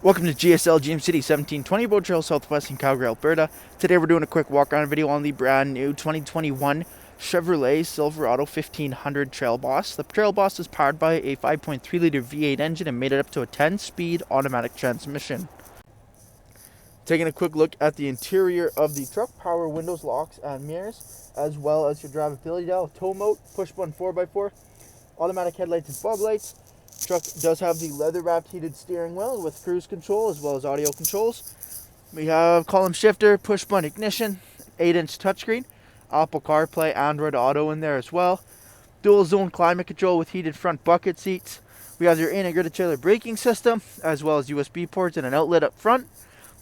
Welcome to GSL GM City, 1720 Boat Trail, Southwest in Calgary, Alberta. Today we're doing a quick walk-around video on the brand new 2021 Chevrolet Silverado 1500 Trail Boss. The Trail Boss is powered by a 5.3-liter V8 engine and made it up to a 10-speed automatic transmission. Taking a quick look at the interior of the truck: power windows, locks, and mirrors, as well as your drivability dial, tow mode, push-button 4x4, automatic headlights and fog lights. Truck does have the leather-wrapped heated steering wheel with cruise control as well as audio controls. We have column shifter, push-button ignition, 8-inch touchscreen, Apple CarPlay, Android Auto in there as well. Dual-zone climate control with heated front bucket seats. We have your integrated trailer braking system as well as USB ports and an outlet up front.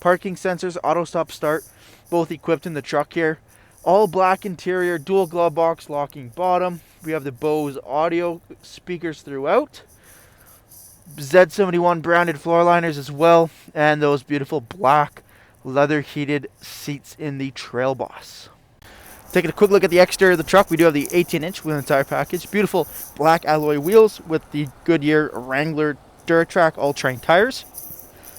Parking sensors, auto stop start, both equipped in the truck here. All black interior, dual glove box, locking bottom. We have the Bose audio speakers throughout. Z71 branded floor liners as well, and those beautiful black leather heated seats in the Trail Boss. Taking a quick look at the exterior of the truck, we do have the 18-inch wheel and tire package, beautiful black alloy wheels with the Goodyear Wrangler Autotrac all-terrain tires.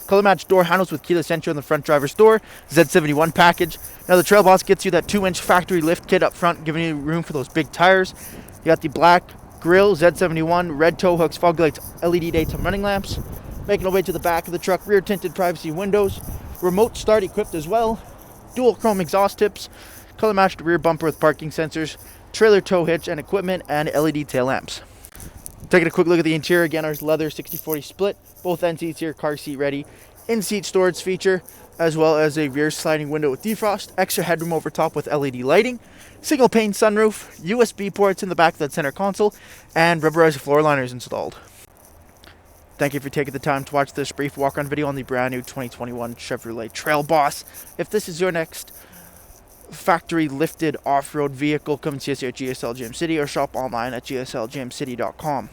Color matched door handles with keyless entry on the front driver's door, Z71 package. Now the Trail Boss gets you that 2-inch factory lift kit up front, giving you room for those big tires. You got the black grille, Z71, red tow hooks, fog lights, LED daytime running lamps. Making our way to the back of the truck, rear tinted privacy windows, remote start equipped as well, dual chrome exhaust tips, color matched rear bumper with parking sensors, trailer tow hitch and equipment, and LED tail lamps. Taking a quick look at the interior, again, our leather 60/40 split, both end seats here car seat ready, in-seat storage feature, as well as a rear sliding window with defrost, extra headroom over top with LED lighting, single pane sunroof, USB ports in the back of that center console, and rubberized floor liners installed. Thank you for taking the time to watch this brief walk-on video on the brand new 2021 Chevrolet Trail Boss. If this is your next factory lifted off-road vehicle, come and see us here at GSL GM City or shop online at gslgmcity.com.